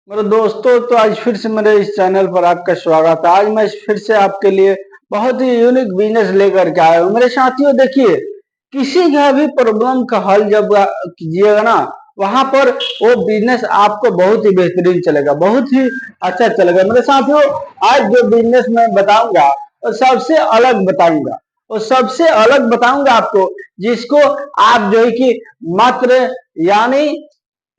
मेरे दोस्तों, तो आज फिर से मेरे इस चैनल पर आपका स्वागत है। आज मैं फिर से आपके लिए बहुत ही यूनिक बिजनेस लेकर के आया हूँ। मेरे साथियों, देखिए, किसी का भी प्रॉब्लम का हल जब कीजिएगा ना, वहां पर वो बिजनेस आपको बहुत ही बेहतरीन चलेगा, बहुत ही अच्छा चलेगा। मेरे साथियों, आज जो बिजनेस मैं बताऊंगा वो सबसे अलग बताऊंगा, वो सबसे अलग बताऊंगा आपको, जिसको आप जो है कि मात्र यानी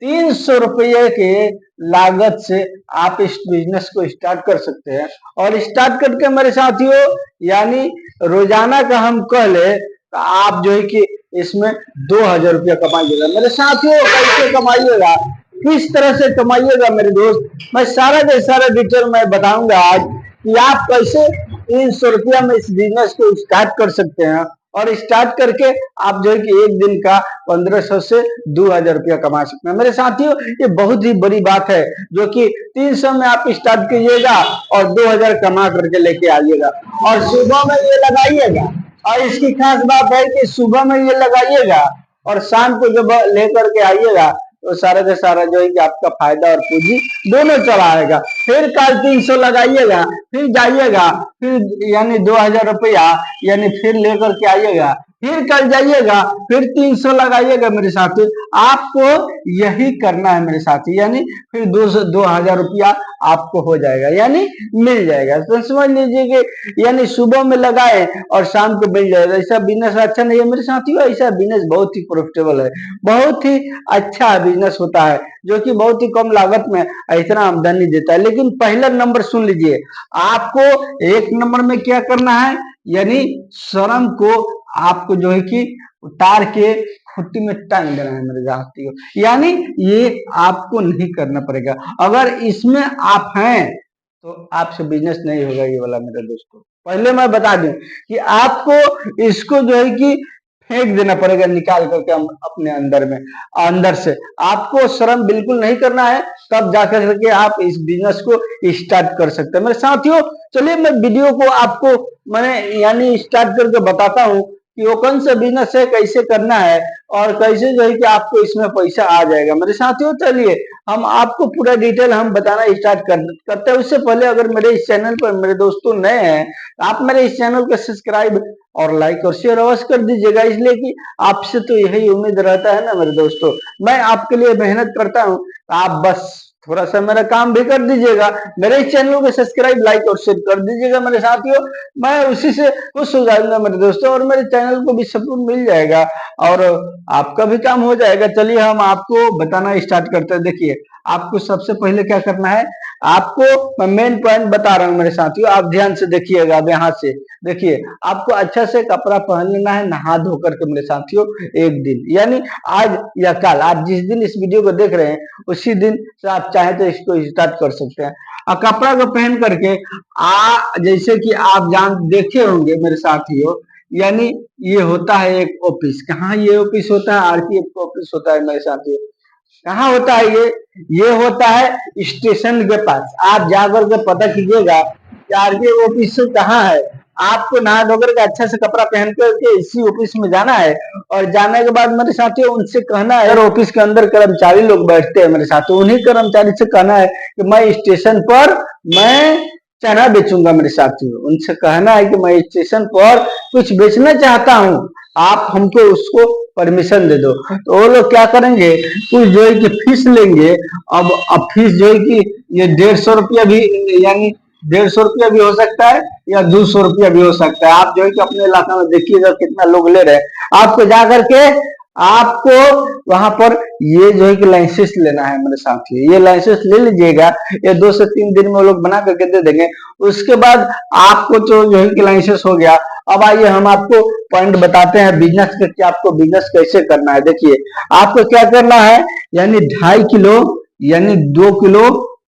300 रुपये के लागत से आप इस बिजनेस को स्टार्ट कर सकते हैं। और स्टार्ट करके मेरे साथियों, यानी रोजाना का हम कह ले तो आप जो है कि इसमें 2000 रुपया कमाइएगा। मेरे साथियों, कैसे कमाइएगा, किस तरह से कमाइएगा मेरे दोस्त, मैं सारा का सारा डिटेल मैं बताऊंगा आज कि आप कैसे 300 रुपया में इस बिजनेस को स्टार्ट कर सकते हैं। और स्टार्ट करके आप जो है कि एक दिन का 1500 से 2000 रुपया कमा सकते हैं। मेरे साथियों, ये बहुत ही बड़ी बात है, जो कि 300 में आप स्टार्ट कीजिएगा और 2000 कमा करके लेके आइएगा। और सुबह में ये लगाइएगा, और इसकी खास बात है कि सुबह में ये लगाइएगा और शाम को जब लेकर के आइएगा तो सारा का सारा जो है कि आपका फायदा और पूंजी दोनों चला आएगा। फिर कल 300 लगाइएगा, फिर जाइएगा, फिर यानी 2000 रुपया यानी फिर लेकर के आइएगा, फिर कल जाइएगा, फिर 300 लगाइएगा। मेरे साथी, आपको यही करना है मेरे साथी, यानी फिर 2000 रुपया आपको हो जाएगा, यानी मिल जाएगा। तो समझ लीजिए कि यानी सुबह में लगाए और शाम को मिल जाएगा। ऐसा बिजनेस अच्छा नहीं है मेरे साथियों, ऐसा बिजनेस बहुत ही प्रॉफिटेबल है, बहुत ही अच्छा बिजनेस होता है, जो कि बहुत ही कम लागत में इतना आमदनी देता है। लेकिन पहला नंबर सुन लीजिए, आपको एक नंबर में क्या करना है, यानी श्रम को आपको जो है कि उतार के खुट्टी में टांग देना है मेरे साथियों। यानी ये आपको नहीं करना पड़ेगा। अगर इसमें आप हैं तो आपसे बिजनेस नहीं होगा ये वाला मेरे दोस्तों। पहले मैं बता दूं कि आपको इसको जो है कि फेंक देना पड़ेगा, निकाल करके हम अपने अंदर में, अंदर से आपको श्रम बिल्कुल नहीं करना है, तब जाकर के आप इस बिजनेस को स्टार्ट कर सकते हैं। मेरे साथियों, चलिए मैं वीडियो को आपको मैंने यानी स्टार्ट करके बताता हूँ कि वो कौन सा बिजनेस है, कैसे करना है और कैसे जो है कि आपको इसमें पैसा आ जाएगा। मेरे साथियों, चलिए हम आपको पूरा डिटेल हम बताना स्टार्ट करते हैं। उससे पहले अगर मेरे इस चैनल पर मेरे दोस्तों नए हैं, आप मेरे इस चैनल को सब्सक्राइब और लाइक और शेयर अवश्य कर दीजिएगा, इसलिए कि आपसे तो यही उम्मीद रहता है ना मेरे दोस्तों, मैं आपके लिए मेहनत करता हूँ, आप बस थोड़ा सा मेरा काम भी कर दीजिएगा, मेरे इस चैनल को सब्सक्राइब लाइक और शेयर कर दीजिएगा मेरे साथियों। मैं उसी से खुश हो जाऊंगा मेरे दोस्तों, और मेरे चैनल को भी सपोर्ट मिल जाएगा और आपका भी काम हो जाएगा। चलिए हम आपको बताना स्टार्ट करते हैं। देखिए, आपको सबसे पहले क्या करना है, आपको मैं मेन पॉइंट बता रहा हूँ मेरे साथियों, आप ध्यान से देखिएगा। अब यहाँ से देखिए, आपको अच्छा से कपड़ा पहन लेना है, नहा धो करके मेरे साथियों, एक दिन यानी आज या कल, आप जिस दिन इस वीडियो को देख रहे हैं उसी दिन से आप चाहे तो इसको स्टार्ट कर सकते हैं। और कपड़ा को पहन करके जैसे कि आप जान देखे होंगे मेरे साथियों, यानी ये होता है एक ऑफिस। कहाँ ये ऑफिस होता है, आरपीएफ का ऑफिस होता है मेरे साथियों। कहाँ होता है ये होता है स्टेशन के पास। आप जाकर के पता कीजिएगा कि आरपीएफ ऑफिस कहाँ है। आपको नहा धोकर के अच्छा से कपड़ा पहन करके इसी ऑफिस में जाना है, और जाने के बाद मेरे साथियों उनसे कहना है, ऑफिस के अंदर कर्मचारी लोग बैठते हैं मेरे साथियों, उन्हीं कर्मचारी से कहना है कि मैं स्टेशन पर मैं चना बेचूंगा। मेरे साथियों, उनसे कहना है कि मैं स्टेशन पर कुछ बेचना चाहता हूँ, आप हमको उसको परमिशन दे दो। तो वो लोग क्या करेंगे, कुछ जो है कि फीस लेंगे। अब फीस जो है कि ये 150 रुपया भी, यानी 150 रुपया भी हो सकता है या 200 रुपया भी हो सकता है। आप जो है कि अपने इलाका में देखिएगा कितना लोग ले रहे हैं। आपको जा करके आपको वहां पर ये जो है कि लाइसेंस लेना है मेरे साथी, ये लाइसेंस ले लीजिएगा। ये 2 से 3 दिन में वो लोग बना करके दे देंगे। उसके बाद आपको तो जो है कि लाइसेंस हो गया। अब आइए हम आपको पॉइंट बताते हैं बिजनेस के, कि आपको बिजनेस कैसे करना है। देखिए, आपको क्या करना है, यानी 2.5 किलो यानी 2 किलो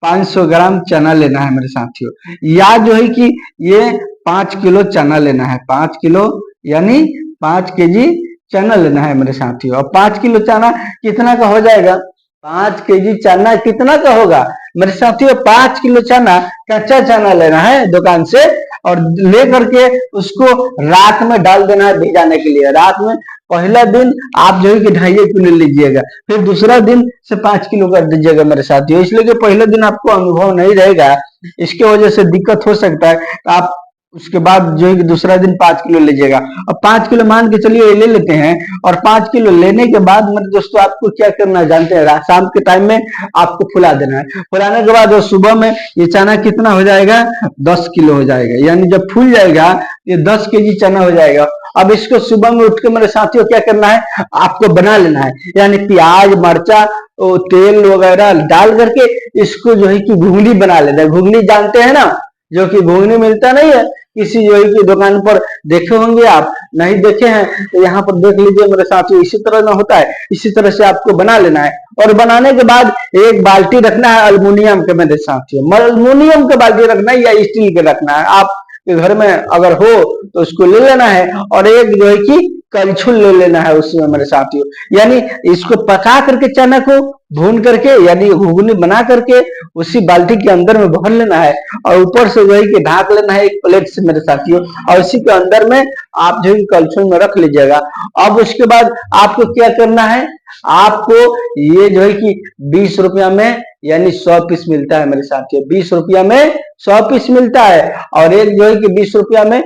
500 ग्राम चना लेना है मेरे साथियों, या जो है कि ये 5 किलो चना लेना है। 5 किलो यानी 5 केजी चना लेना है मेरे साथियों। और 5 किलो चना कितना का हो जाएगा, 5 केजी चना कितना का होगा मेरे साथियों, 5 किलो चना कच्चा चना लेना है दुकान से, और ले करके उसको रात में डाल देना है भिजाने के लिए। रात में पहला दिन आप जो है कि 2.5 किलो लीजिएगा, फिर दूसरा दिन से 5 किलो कर दीजिएगा मेरे साथियों, इसलिए कि पहले दिन आपको अनुभव नहीं रहेगा, इसके वजह से दिक्कत हो सकता है। तो आप उसके बाद जो है कि दूसरा दिन 5 किलो लीजिएगा। अब 5 किलो मान के चलिए ले लेते हैं, और 5 किलो लेने के बाद मेरे दोस्तों आपको क्या करना है जानते हैं, शाम के टाइम में आपको फुला देना है। फुलाने के बाद सुबह में ये चना कितना हो जाएगा, 10 किलो हो जाएगा, यानी जब फूल जाएगा ये 10 केजी चना हो जाएगा। अब इसको सुबह में उठ के मेरे साथियों क्या करना है, आपको बना लेना है, यानी प्याज मर्चा तेल वगैरह डाल करके इसको जो है कि घुगनी बना लेना है। घुगनी जानते हैं ना, जो कि घुगनी मिलता नहीं है किसी जो है की दुकान पर, देखे होंगे आप, नहीं देखे हैं तो यहाँ पर देख लीजिए मेरे साथियों, इसी तरह ना होता है, इसी तरह से आपको बना लेना है। और बनाने के बाद एक बाल्टी रखना है अल्मुनियम के मेरे साथियों, अल्मुनियम के बाल्टी रखना है या स्टील के रखना है, आप के घर में अगर हो तो उसको ले लेना है। और एक जो है कि कलछुल ले लेना है उसमें मेरे साथियों, यानी इसको पका करके चना को भून करके यानी घुगनी बना करके उसी बाल्टी के अंदर में भर लेना है, और ऊपर से जो है कि ढाक लेना है एक प्लेट से मेरे साथियों, और उसी के अंदर में आप जो है कलछुल में रख लीजिएगा। अब उसके बाद आपको क्या करना है, आपको ये जो है कि 20 रुपया में यानी 100 पीस मिलता है मेरे साथियों, 20 रुपया में 100 पीस मिलता है, और एक जो है कि 20 रुपया में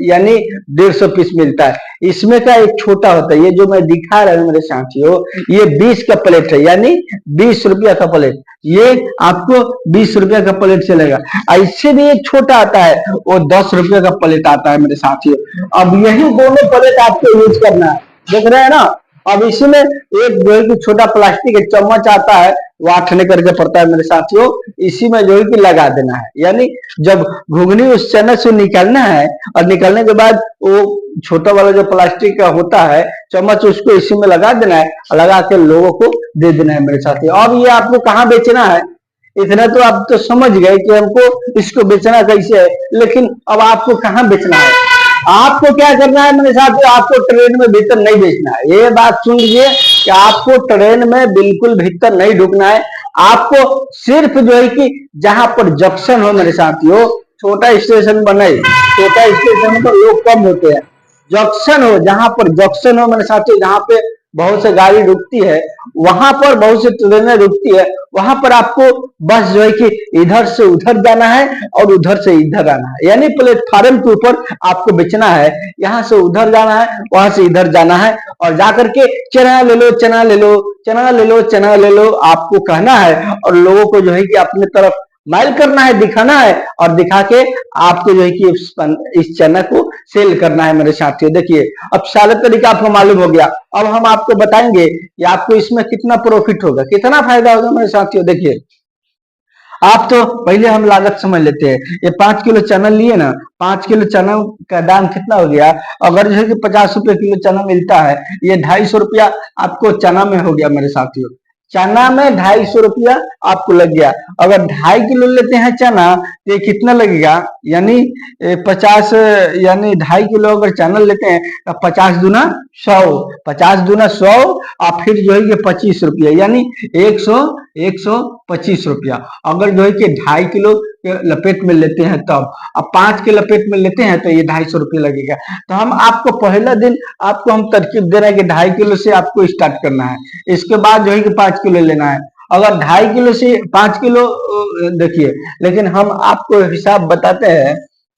यानी 150 पीस मिलता है। इसमें का एक छोटा होता है, ये जो मैं दिखा रहा हूँ मेरे साथियों, ये 20 का प्लेट है, यानी 20 रुपया का प्लेट, ये आपको 20 रुपया का प्लेट चलेगा। ऐसे भी एक छोटा आता है, वो 10 रुपया का प्लेट आता है मेरे साथियों। अब यही दोनों प्लेट आपको यूज करना है, देख रहे हैं ना। अब इसमें एक जो है कि छोटा प्लास्टिक चम्मच आता है, वो आठने करके पड़ता है मेरे साथियों, इसी में जो है कि लगा देना है, यानी जब घुगनी उस चना से निकालना है, और निकालने के बाद वो छोटा वाला जो प्लास्टिक का होता है चम्मच, उसको इसी में लगा देना है, लगा के लोगों को दे देना है मेरे साथियों। अब ये आपको कहाँ बेचना है, इतना तो आप तो समझ गए कि हमको इसको बेचना कैसे है, लेकिन अब आपको कहाँ बेचना है, आपको क्या करना है मेरे साथियों, आपको ट्रेन में भीतर नहीं बेचना है। ये बात सुन लीजिए कि आपको ट्रेन में बिल्कुल भीतर नहीं ढुकना है, आपको सिर्फ जो है कि जहां पर जंक्शन हो मेरे साथियों, छोटा स्टेशन बने, छोटा स्टेशन पर लोग कम होते हैं, जंक्शन हो, जहां पर जंक्शन हो मेरे साथियों, जहां पे बहुत से गाड़ी रुकती है, वहां पर बहुत से ट्रेनें रुकती है, वहां पर आपको बस जो है कि इधर से उधर जाना है और उधर से इधर आना है, यानी प्लेटफार्म के ऊपर आपको बेचना है, यहाँ से उधर जाना है, वहां से इधर जाना है, और जाकर के चना ले लो, चना ले लो, चना ले लो, चना ले लो, आपको कहना है, और लोगों को जो है कि अपने तरफ माइल करना है, दिखाना है, और दिखा के आपको जो है कि इस चना को सेल करना है मेरे साथियों। देखिए अब सारा तरीका आपको मालूम हो गया, अब हम आपको बताएंगे कि आपको इसमें कितना प्रॉफिट होगा, कितना फायदा होगा मेरे साथियों। देखिए आप तो पहले हम लागत समझ लेते हैं, ये 5 किलो चना लिए ना, 5 किलो चना का दाम कितना हो गया, अगर जो है कि 50 रुपए किलो चना मिलता है, ये 250 रुपया आपको चना में हो गया मेरे साथियों, चना में 250 रुपया आपको लग गया। अगर 2.5 किलो लेते हैं चना तो ये कितना लगेगा, यानी 50, यानी 2.5 किलो अगर चना लेते हैं तो 50 दूना 100, 50 दूना 100, और फिर जो है कि 25 रुपया, यानी 125 रुपया। अगर जो है कि 2.5 किलो के लपेट में लेते हैं तब, अब 5 के लपेट में लेते हैं तो ये 250 रुपया लगेगा। तो हम आपको पहला दिन आपको हम तरकीब दे रहे हैं कि 2.5 किलो से आपको स्टार्ट करना है, इसके बाद जो है कि 5 किलो लेना है। अगर 2.5 किलो से 5 किलो देखिए, लेकिन हम आपको हिसाब बताते हैं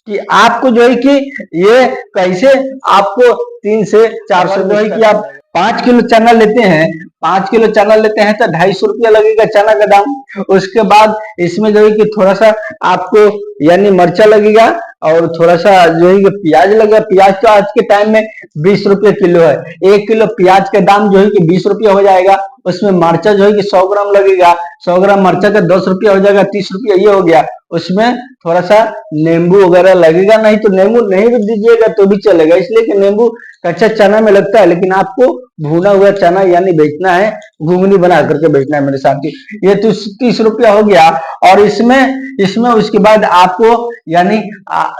कि आपको जो है कि ये कैसे आपको 300 से 400 जो है कि आप 5 किलो चना लेते हैं, 5 किलो चना लेते हैं तो 250 रुपया लगेगा चना का दाम। उसके बाद इसमें जो है कि थोड़ा सा आपको यानी मर्चा लगेगा, और थोड़ा सा जो है कि प्याज लगेगा। प्याज तो आज के टाइम में 20 रुपये किलो है, 1 किलो प्याज का दाम जो है कि 20 रुपया हो जाएगा। उसमें मर्चा जो है कि 100 ग्राम लगेगा, 100 ग्राम मर्चा का 10 रुपया हो जाएगा, 30 रुपया ये हो गया। उसमें थोड़ा सा नींबू वगैरह लगेगा, नहीं तो नींबू नहीं भी दीजिएगा तो भी चलेगा, इसलिए कि नींबू कच्चा चना में लगता है, लेकिन आपको भुना हुआ चना यानी बेचना है, घुगनी बना करके बेचना है मेरे साथी। ये तो 30 रुपया हो गया, और इसमें उसके बाद आपको यानी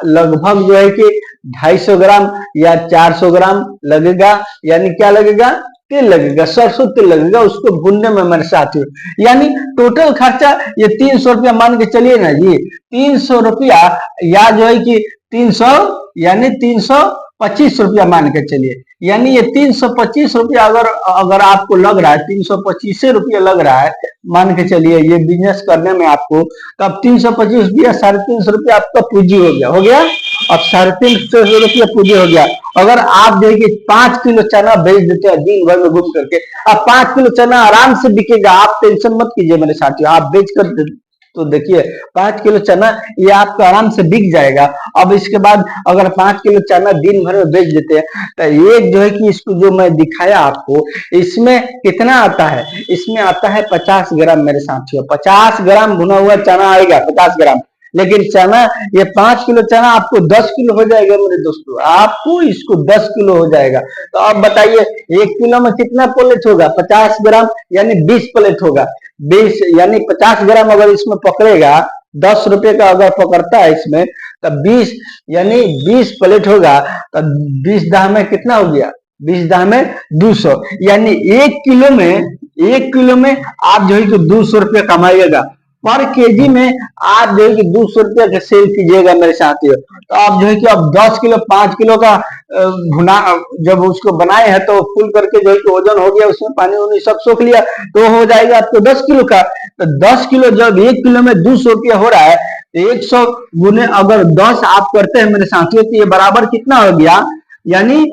लगभग जो है कि 250 ग्राम या 400 ग्राम लगेगा, यानी क्या लगेगा, तेल लगेगा, सरसों तेल लगेगा उसको भूनने में मेरे साथियों। यानी टोटल खर्चा ये 300 रुपया मान के चलिए ना जी, 300 रुपया, या जो है कि 300 यानी 325 रुपया मान के चलिए, यानी ये 325 रुपया अगर अगर आपको लग रहा है, 325 रुपया लग रहा है, मान के चलिए ये बिजनेस करने में आपको, तो अब 325 रुपया, 350 आपका पूंजी हो गया। अब 350 पूंजी हो गया। अगर आप देखिए 5 किलो चना बेच देते हैं दिन भर में घूम करके, अब 5 किलो चना आराम से बिकेगा, आप टेंशन मत कीजिए मेरे साथियों, आप बेच कर तो देखिए 5 किलो चना ये आपका आराम से बिक जाएगा। अब इसके बाद अगर 5 किलो चना दिन भर में बेच देते हैं, तो एक जो है कि इसको जो मैं दिखाया आपको, इसमें कितना आता है, इसमें आता है 50 ग्राम मेरे साथियों, 50 ग्राम भुना हुआ चना आएगा, 50 ग्राम। लेकिन चना ये 5 किलो चना आपको 10 किलो हो जाएगा मेरे दोस्तों, आपको इसको 10 किलो हो जाएगा। तो आप बताइए 1 किलो में कितना प्लेट होगा, 50 ग्राम यानी 20 प्लेट होगा। 20 यानी 50 ग्राम अगर इसमें पकड़ेगा, 10 रुपए का अगर पकड़ता है इसमें, तब 20 यानी 20 प्लेट होगा, तो 20 दाह में कितना हो गया, 20 दाह में 200, यानी 1 किलो में आप जो है कि 200 रुपया कमाइएगा। पर केजी में आप जो है कि 200 रुपया का सेल कीजिएगा मेरे साथियों। तो आप जो है कि अब 10 किलो 5 किलो का भुना जब उसको बनाए हैं, तो फुल करके जो है कि वजन हो गया, उसमें पानी उनी सब सोख लिया, तो हो जाएगा आपको 10 किलो का। तो 10 किलो जब 1 किलो में 200 रुपया हो रहा है, तो 100 गुने अगर 10 आप करते हैं मेरे साथियों, तो ये बराबर कितना हो गया, यानी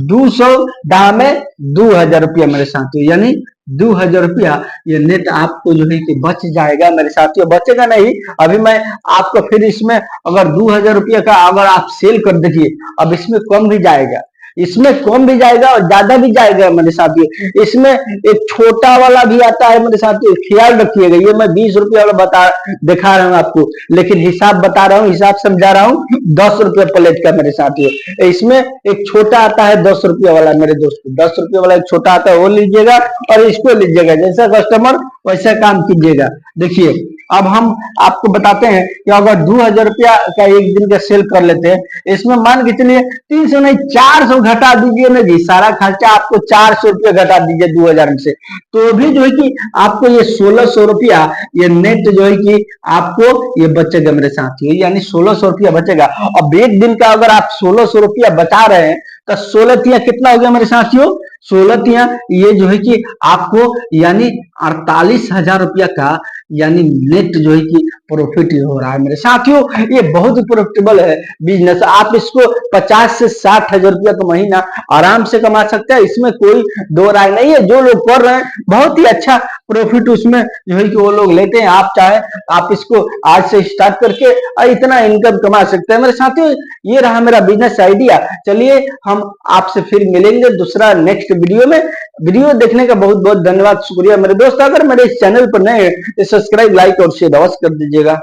200 दाह में 2000 रुपया मेरे साथियों, यानी 2000 रुपया ये नेट आपको जो है कि बच जाएगा मेरे साथियों। बचेगा नहीं, अभी मैं आपको फिर इसमें अगर 2000 रुपया का अगर आप सेल कर देखिए, अब इसमें कम भी जाएगा, इसमें कम भी जाएगा और ज्यादा भी जाएगा मेरे साथियों। इसमें एक छोटा वाला भी आता है मेरे साथियों, ख्याल रखिएगा, ये मैं 20 रुपया वाला दिखा रहा हूँ आपको, लेकिन हिसाब बता रहा हूँ, हिसाब समझा रहा हूँ, 10 रुपया प्लेट का मेरे साथियों। इसमें एक छोटा आता है 10 रुपया वाला मेरे दोस्तों, 10 रुपया वाला एक छोटा आता है, वो लीजिएगा और इसको लीजिएगा, जैसा कस्टमर वैसा काम कीजिएगा। देखिए अब हम आपको बताते हैं कि अगर 2000 रुपया का एक दिन का सेल कर लेते हैं, इसमें मान के चलिए 300 नहीं 400 घटा दीजिए ना जी, सारा खर्चा आपको 400 रुपया घटा दीजिए 2000 से, तो भी जो है कि आपको ये 1600 रुपया ये नेट जो है कि आपको ये बचेगा मेरे साथियों, यानी 1600 रुपया बचेगा। अब एक दिन का अगर आप 1600 रुपया बचा रहे हैं, तो 16 तिया कितना हो गया मेरे साथियों, 16 तिया ये जो है कि आपको यानी 48,000 रुपया का यानी नेट जो है कि प्रॉफिट हो रहा है मेरे साथियों। ये बहुत ही प्रॉफिटेबल है बिजनेस, आप इसको 50 से 60,000 रुपया का महीना आराम से कमा सकते हैं, इसमें कोई दो राय नहीं है। जो लोग कर रहे हैं बहुत ही अच्छा प्रॉफिट उसमें जो है कि वो लोग लेते हैं। आप चाहे आप इसको आज से स्टार्ट करके इतना इनकम कमा सकते हैं मेरे साथियों। ये रहा मेरा बिजनेस आइडिया। चलिए हम आपसे फिर मिलेंगे दूसरा नेक्स्ट वीडियो में। वीडियो देखने का बहुत बहुत धन्यवाद, शुक्रिया मेरे दोस्त। अगर मेरे इस चैनल पर नए हैं तो सब्सक्राइब, लाइक और शेयर अवश्य कर दीजिएगा।